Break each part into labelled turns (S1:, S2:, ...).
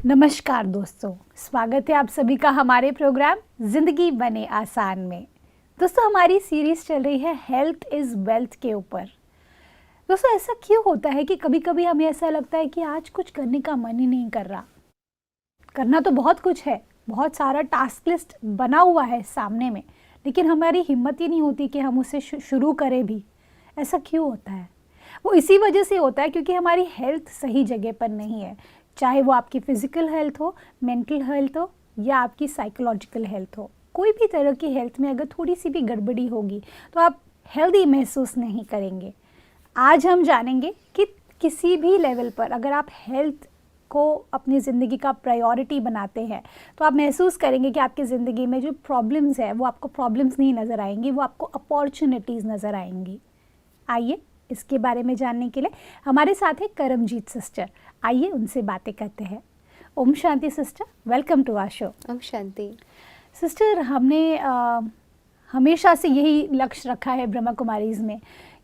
S1: नमस्कार दोस्तों, स्वागत है आप सभी का हमारे प्रोग्राम जिंदगी बने आसान में। दोस्तों, हमारी सीरीज चल रही है हेल्थ इज़ वेल्थ के ऊपर। दोस्तों, ऐसा क्यों होता है कि कभी कभी हमें ऐसा लगता है कि आज कुछ करने का मन ही नहीं कर रहा। करना तो बहुत कुछ है, बहुत सारा टास्क लिस्ट बना हुआ है सामने में, लेकिन हमारी हिम्मत ही नहीं होती कि हम उसे शुरू करें भी। ऐसा क्यों होता है? वो इसी वजह से होता है क्योंकि हमारी हेल्थ सही जगह पर नहीं है। चाहे वो आपकी फिजिकल हेल्थ हो, मेंटल हेल्थ हो या आपकी साइकोलॉजिकल हेल्थ हो, कोई भी तरह की हेल्थ में अगर थोड़ी सी भी गड़बड़ी होगी तो आप हेल्दी महसूस नहीं करेंगे। आज हम जानेंगे कि किसी भी लेवल पर अगर आप हेल्थ को अपनी ज़िंदगी का प्रायोरिटी बनाते हैं तो आप महसूस करेंगे कि आपकी ज़िंदगी में जो प्रॉब्लम्स है वो आपको प्रॉब्लम्स नहीं नज़र आएंगी, वो आपको अपॉर्चुनिटीज़ नज़र आएंगी। आइए इसके बारे में जानने के लिए हमारे साथ है करमजीत सिस्टर। आइए उनसे बातें करते हैं। ओम शांति sister, welcome to our show.
S2: ओम शांति।
S1: सिस्टर, हमने हमेशा से यही लक्ष्य रखा है ब्रह्मा कुमारीज़ में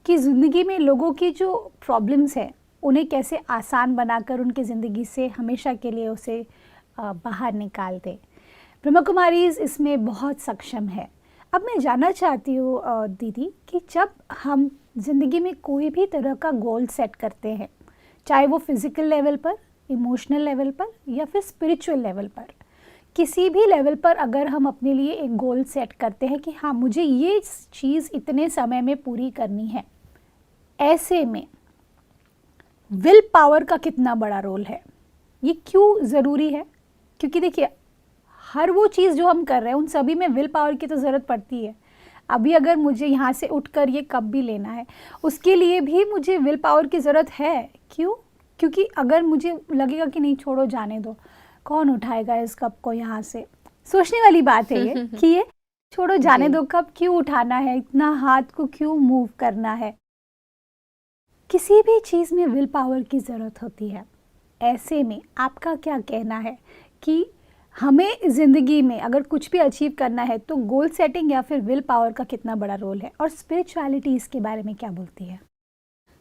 S1: कि ज़िंदगी में लोगों की जो प्रॉब्लम्स है उन्हें कैसे आसान बनाकर उनकी ज़िंदगी से हमेशा के लिए उसे बाहर निकाल दे। ब्रह्मा कुमारीज़ इसमें बहुत सक्षम है। अब मैं जानना चाहती हूँ दीदी कि जब हम ज़िंदगी में कोई भी तरह का गोल सेट करते हैं, चाहे वो फिज़िकल लेवल पर, इमोशनल लेवल पर या फिर स्पिरिचुअल लेवल पर, किसी भी लेवल पर अगर हम अपने लिए एक गोल सेट करते हैं कि हाँ मुझे ये चीज़ इतने समय में पूरी करनी है, ऐसे में विल पावर का कितना बड़ा रोल है? ये क्यों ज़रूरी है? क्योंकि देखिए, हर वो चीज़ जो हम कर रहे हैं उन सभी में विल पावर की तो ज़रूरत पड़ती है। अभी अगर मुझे यहाँ से उठकर ये कप भी लेना है, उसके लिए भी मुझे विल पावर की ज़रूरत है। क्यों? क्योंकि अगर मुझे लगेगा कि नहीं छोड़ो जाने दो, कौन उठाएगा इस कप को यहाँ से, सोचने वाली बात है ये कि ये छोड़ो जाने दो, कप क्यों उठाना है, इतना हाथ को क्यों मूव करना है। किसी भी चीज़ में विल पावर की ज़रूरत होती है। ऐसे में आपका क्या कहना है कि हमें ज़िंदगी में अगर कुछ भी अचीव करना है तो गोल सेटिंग या फिर विल पावर का कितना बड़ा रोल है, और स्पिरिचुअलिटी इसके बारे में क्या बोलती है?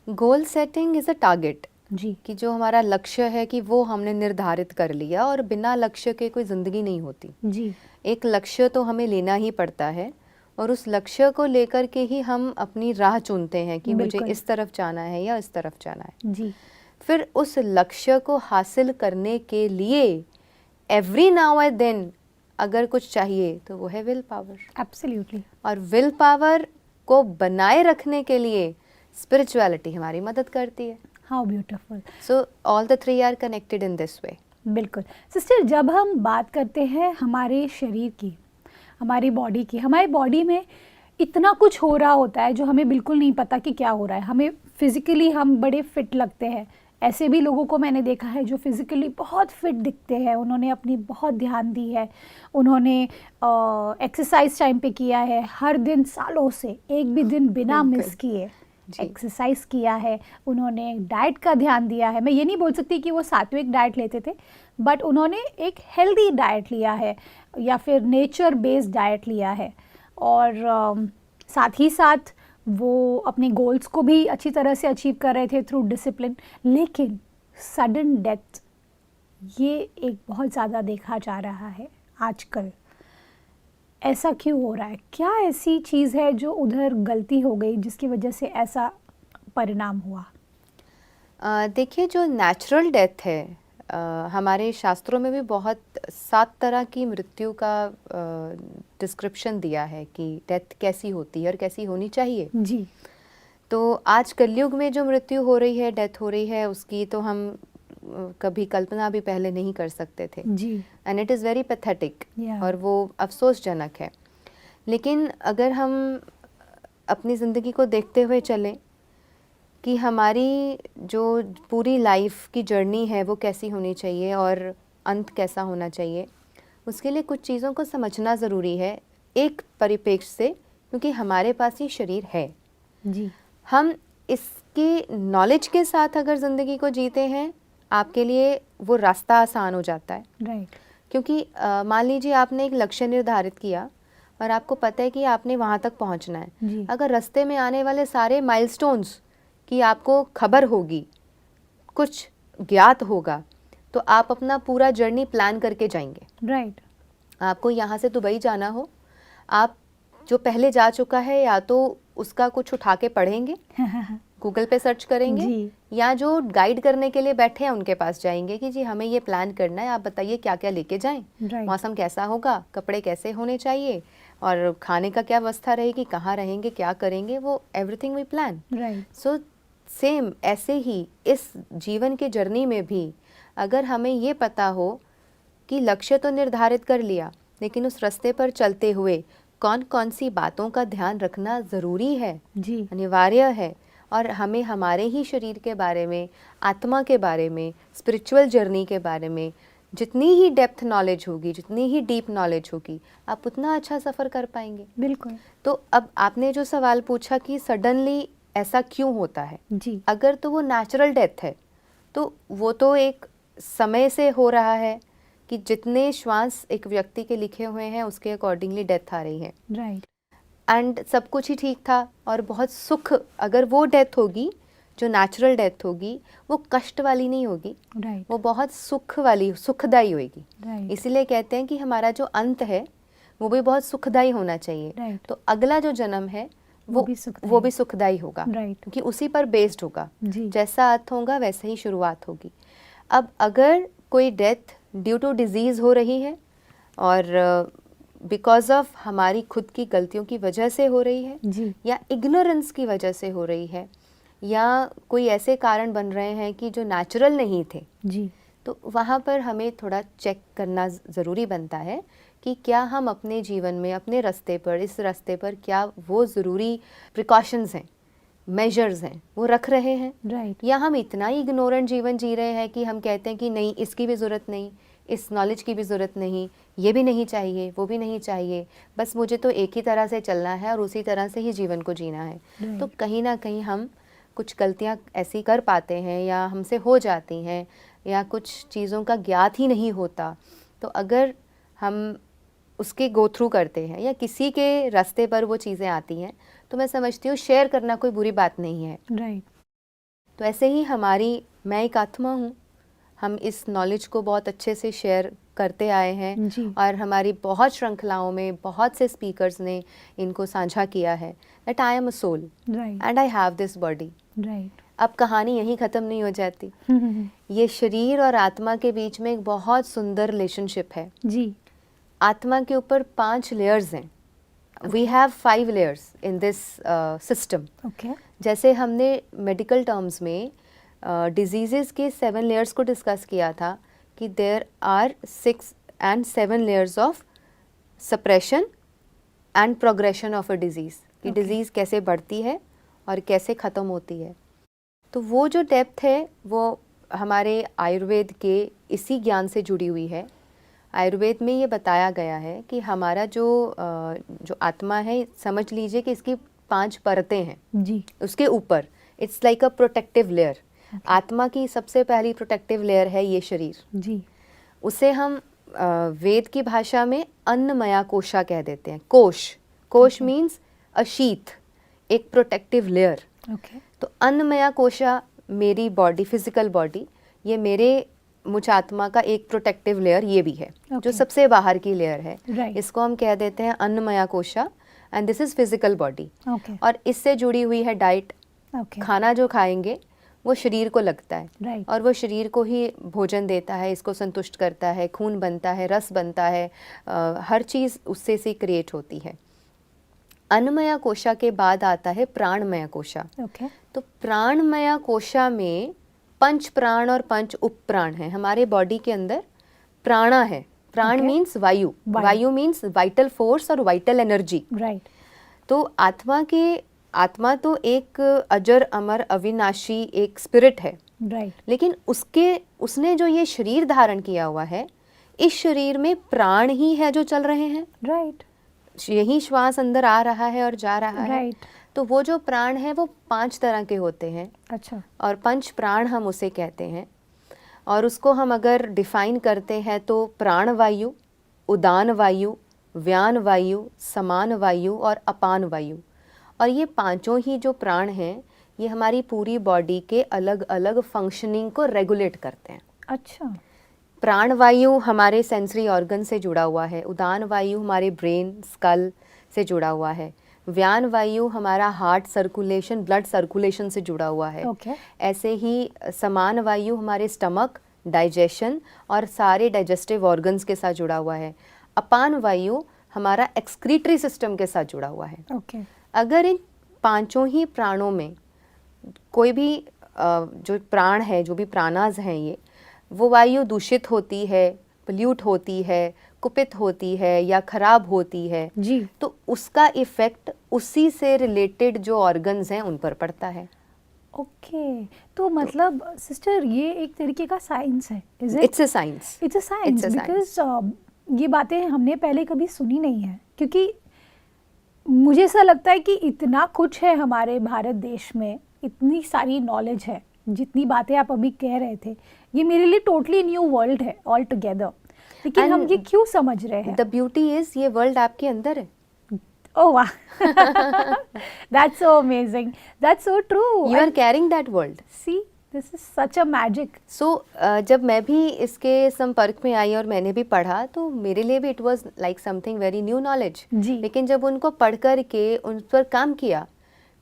S2: Goal setting is a target
S1: जी,
S2: कि जो हमारा लक्ष्य है कि वो हमने निर्धारित कर लिया, और बिना लक्ष्य के कोई ज़िंदगी नहीं होती।
S1: जी,
S2: एक लक्ष्य तो हमें लेना ही पड़ता है, और उस लक्ष्य को लेकर के ही हम अपनी राह चुनते हैं कि मुझे
S1: बिल्कुल।
S2: इस तरफ जाना है या इस तरफ जाना है।
S1: जी,
S2: फिर उस लक्ष्य को हासिल करने के लिए एवरी नाउ एंड देन अगर कुछ चाहिए तो वो है विल पावर।
S1: एब्सोल्युटली।
S2: और विल पावर को बनाए रखने के लिए स्पिरिचुअलिटी हमारी मदद करती है।
S1: How beautiful.
S2: So all the three are connected in this way.
S1: बिल्कुल सिस्टर, जब हम बात करते हैं हमारे शरीर की, हमारी बॉडी की, हमारी बॉडी में इतना कुछ हो रहा होता है जो हमें बिल्कुल नहीं पता कि क्या हो रहा है। हमें फिज़िकली हम बड़े फिट लगते हैं, ऐसे भी लोगों को मैंने देखा है जो फिज़िकली बहुत फिट दिखते हैं, उन्होंने अपनी बहुत ध्यान दी है, उन्होंने एक्सरसाइज टाइम पे किया है, हर दिन सालों से एक भी दिन बिना मिस किए एक्सरसाइज किया है, उन्होंने डाइट का ध्यान दिया है। मैं ये नहीं बोल सकती कि वो सात्विक डाइट लेते थे, बट उन्होंने एक हेल्दी डाइट लिया है या फिर नेचर बेस्ड डाइट लिया है, और साथ ही साथ वो अपने गोल्स को भी अच्छी तरह से अचीव कर रहे थे थ्रू डिसिप्लिन। लेकिन सडन डेथ ये एक बहुत ज़्यादा देखा जा रहा है आजकल। ऐसा क्यों हो रहा है? क्या ऐसी चीज़ है जो उधर गलती हो गई जिसकी वजह से ऐसा परिणाम हुआ?
S2: देखिए, जो नेचुरल डेथ है, हमारे शास्त्रों में भी बहुत 7 तरह की मृत्यु का डिस्क्रिप्शन दिया है कि डेथ कैसी होती है और कैसी होनी चाहिए।
S1: जी,
S2: तो आज कलयुग में जो मृत्यु हो रही है, डेथ हो रही है, उसकी तो हम कभी कल्पना भी पहले नहीं कर सकते थे।
S1: जी,
S2: and it is very pathetic,
S1: या
S2: और वो अफसोसजनक है। लेकिन अगर हम अपनी ज़िंदगी को देखते हुए चलें कि हमारी जो पूरी लाइफ की जर्नी है वो कैसी होनी चाहिए और अंत कैसा होना चाहिए, उसके लिए कुछ चीज़ों को समझना ज़रूरी है एक परिप्रेक्ष्य से, क्योंकि हमारे पास ये शरीर है।
S1: जी,
S2: हम इसकी नॉलेज के साथ अगर ज़िंदगी को जीते हैं, आपके लिए वो रास्ता आसान हो जाता है।
S1: राइट,
S2: क्योंकि मान लीजिए आपने एक लक्ष्य निर्धारित किया और आपको पता है कि आपने वहाँ तक पहुँचना है।
S1: जी,
S2: अगर रास्ते में आने वाले सारे माइलस्टोन्स की आपको खबर होगी, कुछ ज्ञात होगा, तो आप अपना पूरा जर्नी प्लान करके जाएंगे।
S1: राइट।
S2: आपको यहाँ से दुबई जाना हो, आप जो पहले जा चुका है या तो उसका कुछ उठा के पढ़ेंगे, गूगल पे सर्च करेंगे,
S1: जी।
S2: या जो गाइड करने के लिए बैठे हैं उनके पास जाएंगे कि जी हमें ये प्लान करना है, आप बताइए क्या क्या लेके जाएं,
S1: राइट।
S2: मौसम कैसा होगा, कपड़े कैसे होने चाहिए, और खाने का क्या व्यवस्था रहेगी, कहाँ रहेंगे, क्या करेंगे, वो everything we plan.
S1: Right.
S2: So same ऐसे ही इस जीवन के जर्नी में भी अगर हमें ये पता हो कि लक्ष्य तो निर्धारित कर लिया, लेकिन उस रास्ते पर चलते हुए कौन कौन सी बातों का ध्यान रखना ज़रूरी है,
S1: जी।
S2: अनिवार्य है, और हमें हमारे ही शरीर के बारे में, आत्मा के बारे में, स्पिरिचुअल जर्नी के बारे में जितनी ही डेप्थ नॉलेज होगी, जितनी ही डीप नॉलेज होगी, आप उतना अच्छा सफ़र कर पाएंगे।
S1: बिल्कुल।
S2: तो अब आपने जो सवाल पूछा कि सडनली ऐसा क्यों होता है,
S1: जी।
S2: अगर तो वो नेचुरल डेथ है तो वो तो एक समय से हो रहा है कि जितने श्वास एक व्यक्ति के लिखे हुए हैं उसके अकॉर्डिंगली डेथ आ रही है,
S1: राइट।
S2: एंड सब कुछ ही ठीक था और बहुत सुख, अगर वो डेथ होगी जो नेचुरल डेथ होगी वो कष्ट वाली नहीं होगी,
S1: राइट।
S2: वो बहुत सुख वाली, सुखदाई होगी।
S1: राइट।
S2: इसीलिए कहते हैं कि हमारा जो अंत है वो भी बहुत सुखदाई होना चाहिए।
S1: राइट।
S2: तो अगला जो जन्म है
S1: वो भी सुखदाई।
S2: वो भी सुखदाई होगा,
S1: राइट।
S2: क्योंकि उसी पर बेस्ड होगा।
S1: जी।
S2: जैसा अंत होगा वैसे ही शुरुआत होगी। अब अगर कोई डेथ ड्यू टू डिजीज़ हो रही है और बिकॉज ऑफ हमारी खुद की गलतियों की वजह से हो रही है,
S1: जी।
S2: या इग्नोरेंस की वजह से हो रही है, या कोई ऐसे कारण बन रहे हैं कि जो नेचुरल नहीं थे,
S1: जी।
S2: तो वहाँ पर हमें थोड़ा चेक करना ज़रूरी बनता है कि क्या हम अपने जीवन में, अपने रास्ते पर, इस रास्ते पर क्या वो ज़रूरी प्रिकॉशंस हैं, मेजर्स हैं, वो रख रहे हैं,
S1: राइट।
S2: या हम इतना ही इग्नोरेंट जीवन जी रहे हैं कि हम कहते हैं कि नहीं, इसकी भी ज़रूरत नहीं, इस नॉलेज की भी ज़रूरत नहीं, ये भी नहीं चाहिए, वो भी नहीं चाहिए, बस मुझे तो एक ही तरह से चलना है और उसी तरह से ही जीवन को जीना है।
S1: Right.
S2: तो कहीं ना कहीं हम कुछ गलतियाँ ऐसी कर पाते हैं या हमसे हो जाती हैं, या कुछ चीज़ों का ज्ञात ही नहीं होता। तो अगर हम उसके गो थ्रू करते हैं या किसी के रास्ते पर वो चीज़ें आती हैं, तो मैं समझती हूँ शेयर करना कोई बुरी बात नहीं है।
S1: राइट।
S2: तो ऐसे ही मैं एक आत्मा हूँ, हम इस नॉलेज को बहुत अच्छे से शेयर करते आए हैं,
S1: जी।
S2: और हमारी बहुत श्रृंखलाओं में बहुत से स्पीकर्स ने इनको साझा किया है that I am a soul
S1: right.
S2: And I have this body.
S1: Right.
S2: अब कहानी यहीं ख़त्म नहीं हो जाती। ये शरीर और आत्मा के बीच में एक बहुत सुंदर रिलेशनशिप है।
S1: जी।
S2: आत्मा के ऊपर 5 लेयर्स हैं। We have 5 layers in this system.
S1: Okay.
S2: जैसे हमने मेडिकल टर्म्स में डिजीज़ेस के 7 लेयर्स को डिस्कस किया था कि there are 6 and 7 layers of suppression and progression of a disease, कि
S1: Okay.
S2: डिज़ीज़ कैसे बढ़ती है और कैसे ख़त्म होती है। तो वो जो डेप्थ है वो हमारे आयुर्वेद के इसी ज्ञान से जुड़ी हुई है। आयुर्वेद में ये बताया गया है कि हमारा जो आत्मा है, समझ लीजिए कि इसकी 5 परतें हैं।
S1: जी।
S2: उसके ऊपर it's like a protective layer. आत्मा की सबसे पहली प्रोटेक्टिव लेयर है ये शरीर।
S1: जी।
S2: उसे हम वेद की भाषा में अन्नमया कोशा कह देते हैं। कोश
S1: Okay.
S2: मीन्स अ शीथ, एक प्रोटेक्टिव लेयर।
S1: ओके।
S2: तो अन्नमया कोशा मेरी बॉडी, फिजिकल बॉडी, ये मेरे मुझ आत्मा का एक प्रोटेक्टिव लेयर ये भी है, जो
S1: Okay.
S2: सबसे बाहर की लेयर है।
S1: Right.
S2: इसको हम कह देते हैं अन्नमया कोशा, and this is physical body.
S1: Okay.
S2: और इससे जुड़ी हुई है डाइट।
S1: ओके।
S2: खाना जो खाएंगे वो शरीर को लगता है,
S1: राइट।
S2: और वो शरीर को ही भोजन देता है, इसको संतुष्ट करता है, खून बनता है, रस बनता है, हर चीज़ उससे से क्रिएट होती है। अन्नमया कोशा के बाद आता है प्राणमय कोशा।
S1: ओके।
S2: तो प्राणमय कोशा में 5 प्राण और 5 उपप्राण हैं। हमारे बॉडी के अंदर प्राणा है। प्राण
S1: Okay.
S2: मीन्स वायु, वायु मीन्स वाइटल फोर्स और वाइटल एनर्जी।
S1: राइट।
S2: तो आत्मा तो एक अजर अमर अविनाशी एक स्पिरिट है,
S1: राइट।
S2: लेकिन उसने जो ये शरीर धारण किया हुआ है, इस शरीर में प्राण ही है जो चल रहे हैं।
S1: राइट।
S2: यही श्वास अंदर आ रहा है और जा रहा है।
S1: राइट।
S2: तो वो जो प्राण है वो 5 तरह के होते हैं,
S1: अच्छा।
S2: और 5 प्राण हम उसे कहते हैं। और उसको हम अगर डिफाइन करते हैं तो प्राण वायु, उदान वायु, व्यान वायु, समान वायु और अपान वायु। और ये 5 ही जो प्राण हैं, ये हमारी पूरी बॉडी के अलग अलग फंक्शनिंग को रेगुलेट करते हैं।
S1: अच्छा।
S2: प्राणवायु हमारे सेंसरी ऑर्गन से जुड़ा हुआ है, उदान वायु हमारे ब्रेन स्कल से जुड़ा हुआ है, व्यान वायु हमारा हार्ट सर्कुलेशन ब्लड सर्कुलेशन से जुड़ा हुआ है।
S1: Okay.
S2: ऐसे ही समान वायु हमारे स्टमक डाइजेशन और सारे डाइजेस्टिव ऑर्गन्स के साथ जुड़ा हुआ है। अपान वायु हमारा एक्सक्रीटरी सिस्टम के साथ जुड़ा हुआ है।
S1: Okay.
S2: अगर इन पांचों ही प्राणों में कोई भी जो प्राण है, जो भी प्राणाज हैं, ये वो वायु दूषित होती है, पोल्यूट होती है, कुपित होती है या खराब होती है,
S1: जी।
S2: तो उसका इफेक्ट उसी से रिलेटेड जो ऑर्गन्स हैं उन पर पड़ता है।
S1: ओके, तो मतलब सिस्टर ये एक तरीके का साइंस है, is it?
S2: It's a science.
S1: It's a science because ये बातें हमने पहले कभी सुनी नहीं है, क्योंकि मुझे ऐसा लगता है कि इतना कुछ है हमारे भारत देश में, इतनी सारी नॉलेज है, जितनी बातें आप अभी कह रहे थे, ये मेरे लिए टोटली न्यू वर्ल्ड है ऑल टुगेदर। लेकिन हम ये क्यों समझ रहे हैं?
S2: द ब्यूटी इज ये वर्ल्ड आपके अंदर है।
S1: Oh wow, that's so amazing. That's so true.
S2: You are carrying that world.
S1: See, this is such a magic.
S2: So जब मैं भी इसके संपर्क में आई और मैंने भी पढ़ा, तो मेरे लिए भी it was like something very new knowledge.
S1: जी।
S2: लेकिन जब उनको पढ़ कर के उन पर काम किया,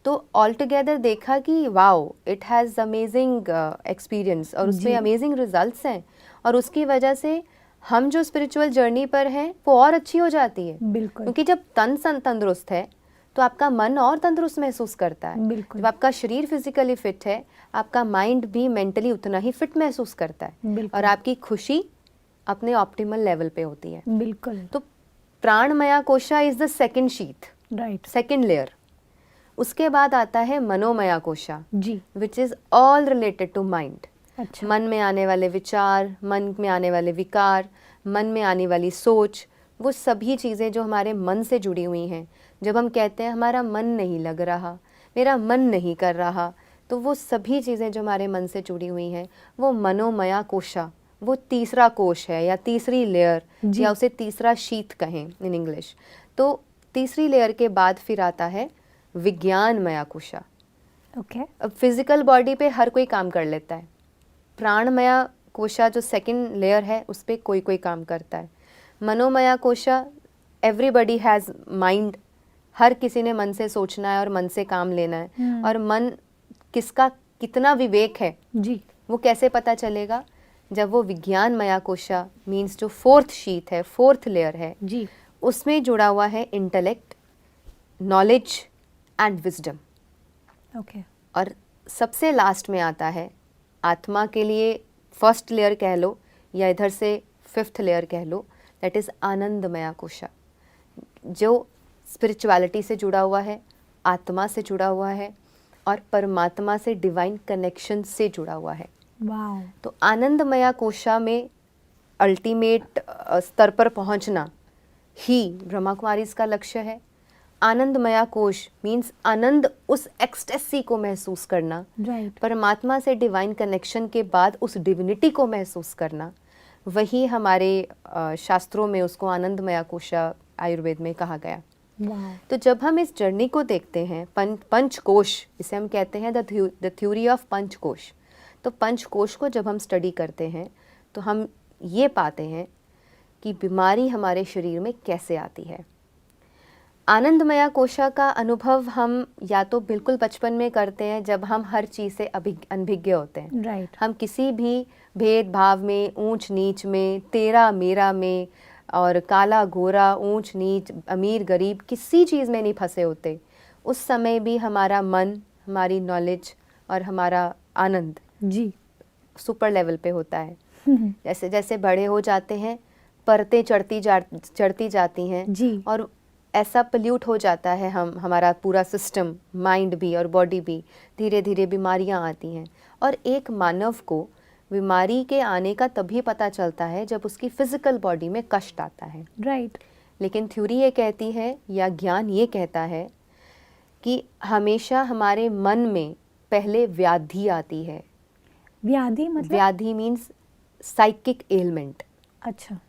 S2: तो ऑल टुगेदर देखा कि wow, it has amazing experience और उसमें अमेजिंग रिजल्ट्स हैं, और उसकी वजह से हम जो स्पिरिचुअल जर्नी पर हैं वो और अच्छी हो जाती है।
S1: बिल्कुल।
S2: क्योंकि जब तंदुरुस्त है तो आपका मन और तंदुरुस्त महसूस करता है।
S1: बिल्कुल।
S2: जब आपका शरीर फिजिकली फिट है, आपका माइंड भी मेंटली उतना ही फिट महसूस करता है।
S1: बिल्कुल।
S2: और आपकी खुशी अपने ऑप्टिमल लेवल पे होती है।
S1: बिल्कुल।
S2: तो प्राणमया कोशा is the second sheath,
S1: right.
S2: Second layer. उसके बाद आता है मनोमया कोशा,
S1: जी।
S2: Which is all related to mind.
S1: अच्छा।
S2: मन में आने वाले विचार, मन में आने वाले विकार, मन में आने वाली सोच, वो सभी चीज़ें जो हमारे मन से जुड़ी हुई हैं। जब हम कहते हैं हमारा मन नहीं लग रहा, मेरा मन नहीं कर रहा, तो वो सभी चीज़ें जो हमारे मन से जुड़ी हुई हैं, वो मनोमया कोशा, वो तीसरा कोश है या तीसरी लेयर, या उसे तीसरा शीथ कहें इन इंग्लिश। तो तीसरी लेयर के बाद फिर आता है विज्ञानमया कोशा।
S1: ओके।
S2: अब फिजिकल बॉडी पे हर कोई काम कर लेता है। प्राणमया कोशा जो सेकंड लेयर है, उस पर कोई कोई काम करता है। मनोमया कोशा, एवरीबडी हैज़ माइंड, हर किसी ने मन से सोचना है और मन से काम लेना है। और मन किसका कितना विवेक है,
S1: जी,
S2: वो कैसे पता चलेगा? जब वो विज्ञानमया कोशा मीन्स जो फोर्थ शीथ है, फोर्थ लेयर है,
S1: जी,
S2: उसमें जुड़ा हुआ है intellect, knowledge and wisdom.
S1: Okay.
S2: और सबसे लास्ट में आता है आत्मा के लिए फर्स्ट लेयर कह लो या इधर से फिफ्थ लेयर कह लो, दैट इज़ आनंदमया कोशा, जो स्पिरिचुअलिटी से जुड़ा हुआ है, आत्मा से जुड़ा हुआ है और परमात्मा से डिवाइन कनेक्शन से जुड़ा हुआ है।
S1: वाओ।
S2: तो आनंदमया कोशा में अल्टीमेट स्तर पर पहुंचना ही ब्रह्मा कुमारीज का लक्ष्य है। आनंदमया कोश मीन्स आनंद, उस एक्सटेसी को महसूस करना,
S1: राइट।
S2: परमात्मा से डिवाइन कनेक्शन के बाद उस डिविनिटी को महसूस करना, वही हमारे शास्त्रों में उसको आनंदमया कोशा आयुर्वेद में कहा गया।
S1: वाओ।
S2: तो जब हम इस जर्नी को देखते हैं, पंचकोश, इसे हम कहते हैं द थ्योरी ऑफ पंचकोश। तो पंचकोश को जब हम स्टडी करते हैं तो हम ये पाते हैं कि बीमारी हमारे शरीर में कैसे आती है। आनंदमया कोशा का अनुभव हम या तो बिल्कुल बचपन में करते हैं जब हम हर चीज़ से अनभिज्ञ होते हैं।
S1: राइट।
S2: हम किसी भी भेदभाव में, ऊंच नीच में, तेरा मेरा में और काला गोरा, ऊंच नीच, अमीर गरीब, किसी चीज़ में नहीं फंसे होते। उस समय भी हमारा मन, हमारी नॉलेज और हमारा आनंद
S1: जी,
S2: सुपर लेवल पे होता है। जैसे जैसे बड़े हो जाते हैं, परतें चढ़ती जाती हैं
S1: जी,
S2: और ऐसा पोल्यूट हो जाता है हमारा पूरा सिस्टम, माइंड भी और बॉडी भी, धीरे धीरे बीमारियां आती हैं। और एक मानव को बीमारी के आने का तभी पता चलता है जब उसकी फिजिकल बॉडी में कष्ट आता है।
S1: राइट।
S2: लेकिन थ्योरी ये कहती है या ज्ञान ये कहता है कि हमेशा हमारे मन में पहले व्याधि आती है।
S1: व्याधि मतलब?
S2: व्याधि मीन्स साइकिक एलमेंट।
S1: अच्छा।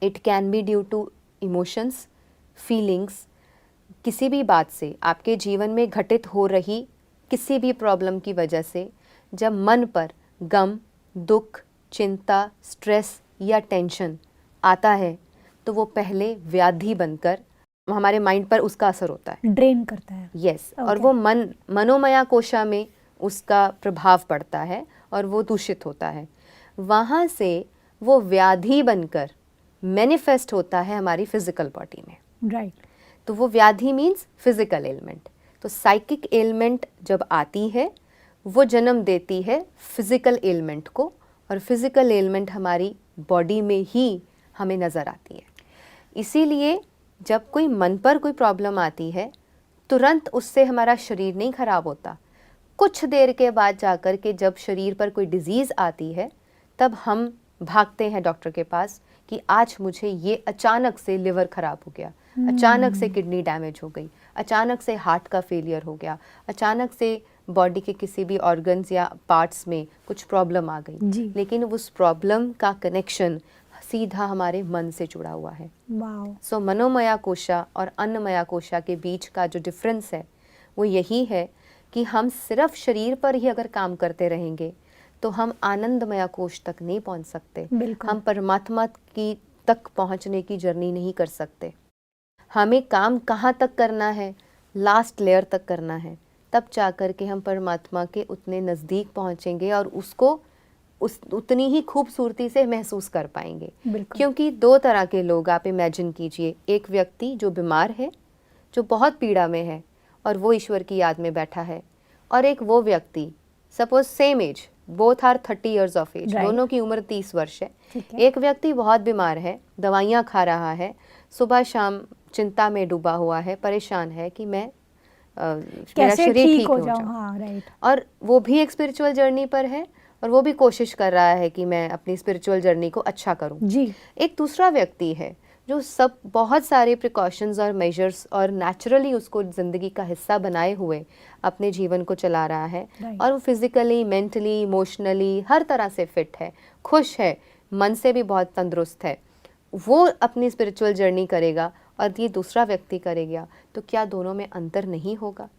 S2: It can be due to emotions, feelings, किसी भी बात से, आपके जीवन में घटित हो रही किसी भी प्रॉब्लम की वजह से जब मन पर गम, दुख, चिंता, स्ट्रेस या टेंशन आता है तो वो पहले व्याधि बनकर हमारे माइंड पर उसका असर होता है,
S1: ड्रेन करता है।
S2: यस और
S1: Okay.
S2: वो मनोमया कोशा में उसका प्रभाव पड़ता है और वो दूषित होता है। वहाँ से वो व्याधि बनकर मैनिफेस्ट होता है हमारी फिजिकल बॉडी में।
S1: राइट।
S2: तो वो व्याधि मीन्स फिजिकल एलिमेंट। तो साइकिक एलिमेंट जब आती है वो जन्म देती है फिजिकल एलिमेंट को, और फिजिकल एलिमेंट हमारी बॉडी में ही हमें नज़र आती है। इसीलिए जब कोई मन पर कोई प्रॉब्लम आती है तुरंत उससे हमारा शरीर नहीं खराब होता। कुछ देर के बाद जाकर के जब शरीर पर कोई डिजीज़ आती है तब हम भागते हैं डॉक्टर के पास कि आज मुझे ये अचानक से लिवर खराब हो गया, अचानक से किडनी डैमेज हो गई, अचानक से हार्ट का फेलियर हो गया, अचानक से बॉडी के किसी भी ऑर्गन्स या पार्ट्स में कुछ प्रॉब्लम आ गई।
S1: जी।
S2: लेकिन उस प्रॉब्लम का कनेक्शन सीधा हमारे मन से जुड़ा हुआ है।
S1: वाओ।
S2: सो मनोमया कोशा और अन्नमया कोशा के बीच का जो डिफरेंस है वो यही है कि हम सिर्फ शरीर पर ही अगर काम करते रहेंगे तो हम आनंदमया कोश तक नहीं पहुंच सकते,
S1: बिल्कुल।
S2: हम परमात्मा की तक पहुंचने की जर्नी नहीं कर सकते। हमें काम कहाँ तक करना है, लास्ट लेयर तक करना है, तब जाकर के हम परमात्मा के उतने नज़दीक पहुंचेंगे और उसको उतनी ही खूबसूरती से महसूस कर पाएंगे।
S1: बिल्कुल।
S2: क्योंकि दो तरह के लोग आप इमेजिन कीजिए, एक व्यक्ति जो बीमार है, जो बहुत पीड़ा में है और वो ईश्वर की याद में बैठा है, और एक वो व्यक्ति suppose same age, both are 30 years of age,
S1: Right.
S2: दोनों की उम्र 30 वर्ष है।
S1: ठीक है।
S2: एक व्यक्ति बहुत बीमार है, दवाइयाँ खा रहा है, सुबह शाम चिंता में डूबा हुआ है, परेशान है कि मैं मेरा
S1: कैसे
S2: शरीर
S1: ठीक
S2: ठीक
S1: हो
S2: हो
S1: जाऊं।
S2: जाए।
S1: हाँ, राइट।
S2: और वो भी एक स्पिरिचुअल जर्नी पर है और वो भी कोशिश कर रहा है कि मैं अपनी स्पिरिचुअल जर्नी को अच्छा करूं।
S1: जी।
S2: एक दूसरा व्यक्ति है जो सब बहुत सारे प्रिकॉशंस और मेजर्स और नेचुरली उसको ज़िंदगी का हिस्सा बनाए हुए अपने जीवन को चला रहा है,
S1: Right.
S2: और वो फिज़िकली, मेंटली, इमोशनली हर तरह से फिट है, खुश है, मन से भी बहुत तंदुरुस्त है। वो अपनी स्पिरिचुअल जर्नी करेगा और ये दूसरा व्यक्ति करेगा, तो क्या दोनों में अंतर नहीं होगा?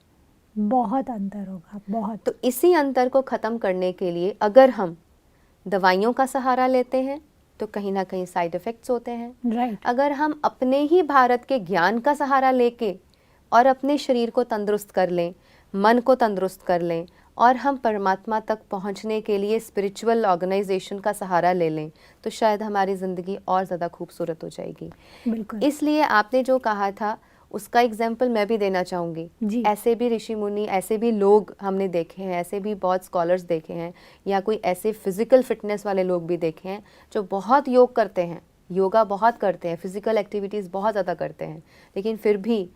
S1: बहुत अंतर होगा, बहुत।
S2: तो इसी अंतर को ख़त्म करने के लिए अगर हम दवाइयों का सहारा लेते हैं तो कहीं ना कहीं साइड इफ़ेक्ट्स होते हैं।
S1: राइट।
S2: अगर हम अपने ही भारत के ज्ञान का सहारा लेके और अपने शरीर को तंदुरुस्त कर लें, मन को तंदुरुस्त कर लें, और हम परमात्मा तक पहुंचने के लिए स्पिरिचुअल ऑर्गेनाइजेशन का सहारा ले लें, तो शायद हमारी ज़िंदगी और ज़्यादा खूबसूरत हो जाएगी।
S1: बिल्कुल।
S2: इसलिए आपने जो कहा था उसका एग्जाम्पल मैं भी देना चाहूँगी।
S1: जी।
S2: ऐसे भी ऋषि मुनि, ऐसे भी लोग हमने देखे हैं, ऐसे भी बहुत स्कॉलर्स देखे हैं, या कोई ऐसे फिज़िकल फिटनेस वाले लोग भी देखे हैं जो बहुत योग करते हैं, योगा बहुत करते हैं, फिज़िकल एक्टिविटीज़ बहुत ज़्यादा करते हैं, लेकिन फिर भी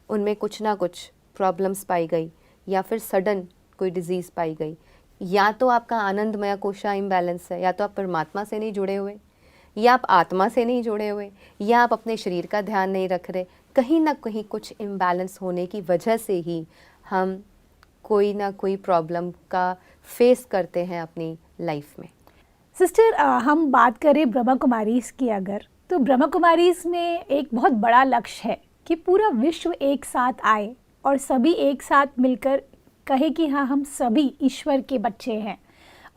S2: उनमें कुछ ना कुछ प्रॉब्लम्स पाई गई या फिर सडन कोई डिजीज़ पाई गई। या तो आपका आनंदमय कोशा इम्बैलेंस है, या तो आप परमात्मा से नहीं जुड़े हुए, या आप आत्मा से नहीं जुड़े हुए, या आप अपने शरीर का ध्यान नहीं रख रहे। कहीं ना कहीं कुछ इम्बैलेंस होने की वजह से ही हम कोई ना कोई प्रॉब्लम का फेस करते हैं अपनी लाइफ में।
S1: सिस्टर, हम बात करें ब्रह्मा कुमारीज़ की अगर, तो ब्रह्मा कुमारीज़ में एक बहुत बड़ा लक्ष्य है कि पूरा विश्व एक साथ आए और सभी एक साथ मिलकर कहे कि हाँ, हम सभी ईश्वर के बच्चे हैं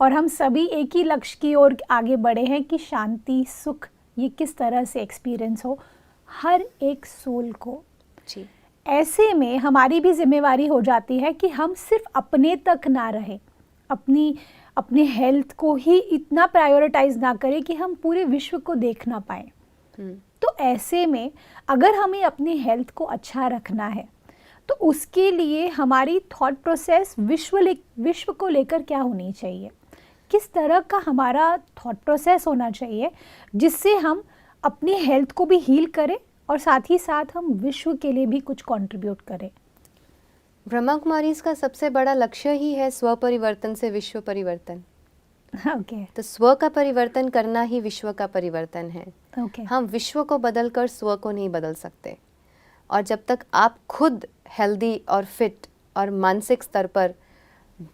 S1: और हम सभी एक ही लक्ष्य की ओर आगे बढ़े हैं कि शांति, सुख ये किस तरह से एक्सपीरियंस हो हर एक सोल को।
S2: जी।
S1: ऐसे में हमारी भी जिम्मेवारी हो जाती है कि हम सिर्फ अपने तक ना रहें, अपने हेल्थ को ही इतना प्रायोरिटाइज ना करें कि हम पूरे विश्व को देख ना पाएँ। तो ऐसे में अगर हमें अपनी हेल्थ को अच्छा रखना है तो उसके लिए हमारी थॉट प्रोसेस विश्व को लेकर क्या होनी चाहिए, किस तरह का हमारा थॉट प्रोसेस होना चाहिए जिससे हम अपनी हेल्थ को भी हील करें और साथ ही साथ हम विश्व के लिए भी कुछ कंट्रीब्यूट करें।
S2: ब्रह्मा कुमारीज का सबसे बड़ा लक्ष्य ही है स्व परिवर्तन से विश्व परिवर्तन।
S1: ओके।
S2: तो स्व का परिवर्तन करना ही विश्व का परिवर्तन है।
S1: ओके।
S2: हम विश्व को बदलकर स्व को नहीं बदल सकते, और जब तक आप खुद हेल्दी और फिट और मानसिक स्तर पर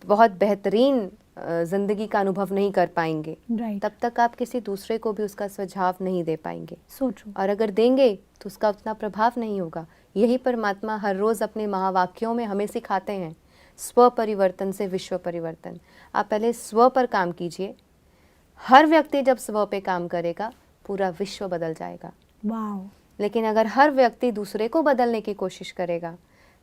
S2: बहुत बेहतरीन ज़िंदगी का अनुभव नहीं कर पाएंगे,
S1: राइट।
S2: तब तक आप किसी दूसरे को भी उसका सुझाव नहीं दे पाएंगे।
S1: सोचो।
S2: और अगर देंगे तो उसका उतना प्रभाव नहीं होगा। यही परमात्मा हर रोज़ अपने महावाक्यों में हमें सिखाते हैं, स्व परिवर्तन से विश्व परिवर्तन। आप पहले स्व पर काम कीजिए, हर व्यक्ति जब स्व पे काम करेगा पूरा विश्व बदल जाएगा।
S1: वाओ।
S2: लेकिन अगर हर व्यक्ति दूसरे को बदलने की कोशिश करेगा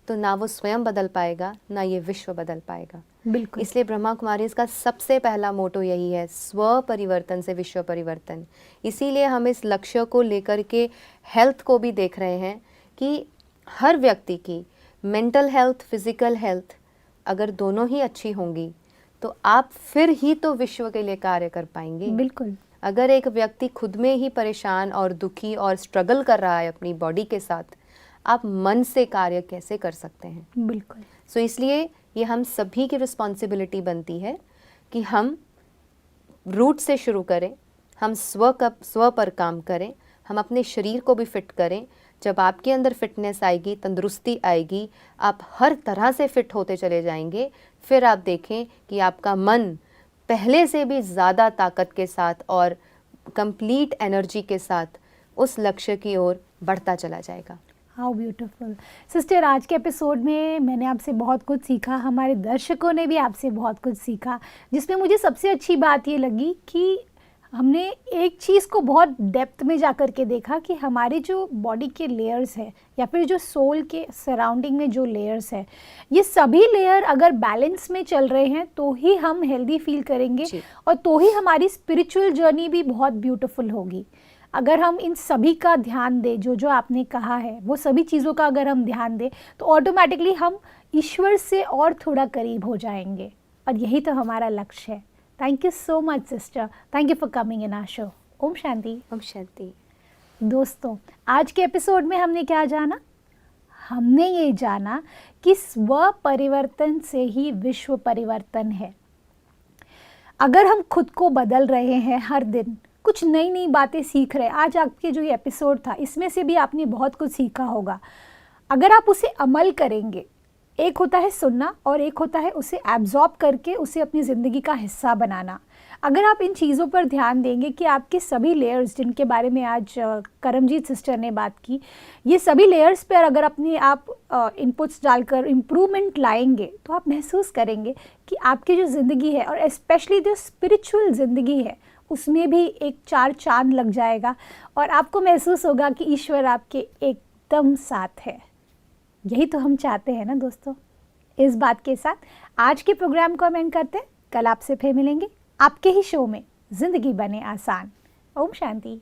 S2: तो ना वो स्वयं बदल पाएगा, ना ये विश्व बदल पाएगा।
S1: बिल्कुल।
S2: इसलिए ब्रह्मा कुमारीज का सबसे पहला मोटो यही है, स्व परिवर्तन से विश्व परिवर्तन। इसीलिए हम इस लक्ष्य को लेकर के हेल्थ को भी देख रहे हैं कि हर व्यक्ति की मेंटल हेल्थ, फिजिकल हेल्थ अगर दोनों ही अच्छी होंगी तो आप फिर ही तो विश्व के लिए कार्य कर पाएंगे।
S1: बिल्कुल।
S2: अगर एक व्यक्ति खुद में ही परेशान और दुखी और स्ट्रगल कर रहा है अपनी बॉडी के साथ, आप मन से कार्य कैसे कर सकते हैं?
S1: बिल्कुल।
S2: सो इसलिए ये हम सभी की रिस्पॉन्सिबिलिटी बनती है कि हम रूट से शुरू करें, हम स्व पर काम करें, हम अपने शरीर को भी फिट करें। जब आपके अंदर फिटनेस आएगी, तंदुरुस्ती आएगी, आप हर तरह से फिट होते चले जाएंगे। फिर आप देखें कि आपका मन पहले से भी ज़्यादा ताकत के साथ और कंप्लीट एनर्जी के साथ उस लक्ष्य की ओर बढ़ता चला जाएगा।
S1: How beautiful. सिस्टर, आज के एपिसोड में मैंने आपसे बहुत कुछ सीखा, हमारे दर्शकों ने भी आपसे बहुत कुछ सीखा, जिसमें मुझे सबसे अच्छी बात ये लगी कि हमने एक चीज़ को बहुत डेप्थ में जा कर के देखा कि हमारे जो बॉडी के लेयर्स है या फिर जो सोल के सराउंडिंग में जो लेयर्स है, ये सभी लेयर अगर बैलेंस में चल रहे हैं तो ही हम हेल्दी फील करेंगे और तो ही हमारी स्पिरिचुअल जर्नी भी बहुत ब्यूटीफुल होगी। अगर हम इन सभी का ध्यान दें, जो जो आपने कहा है वो सभी चीज़ों का अगर हम ध्यान दें तो ऑटोमेटिकली हम ईश्वर से और थोड़ा करीब हो जाएंगे, और यही तो हमारा लक्ष्य है। Thank you so much sister, thank you for coming in our show. ओम शांति।
S2: ओम शांति।
S1: दोस्तों, आज के एपिसोड में हमने क्या जाना? हमने ये जाना कि स्व परिवर्तन से ही विश्व परिवर्तन है। अगर हम खुद को बदल रहे हैं, हर दिन कुछ नई नई बातें सीख रहे हैं, आज आपके जो ये एपिसोड था इसमें से भी आपने बहुत कुछ सीखा होगा। अगर आप उसे अमल करेंगे, एक होता है सुनना और एक होता है उसे एब्जॉर्ब करके उसे अपनी ज़िंदगी का हिस्सा बनाना। अगर आप इन चीज़ों पर ध्यान देंगे कि आपके सभी लेयर्स, जिनके बारे में आज करमजीत सिस्टर ने बात की, ये सभी लेयर्स पर अगर अपने आप इनपुट्स डालकर इम्प्रूवमेंट लाएंगे तो आप महसूस करेंगे कि आपकी जो ज़िंदगी है और स्पेशली जो स्पिरिचुअल ज़िंदगी है उसमें भी एक चार चांद लग जाएगा और आपको महसूस होगा कि ईश्वर आपके एकदम साथ है। यही तो हम चाहते हैं ना दोस्तों। इस बात के साथ आज के प्रोग्राम को हम एंड करते हैं। कल आपसे फिर मिलेंगे आपके ही शो में, जिंदगी बने आसान। ओम शांति।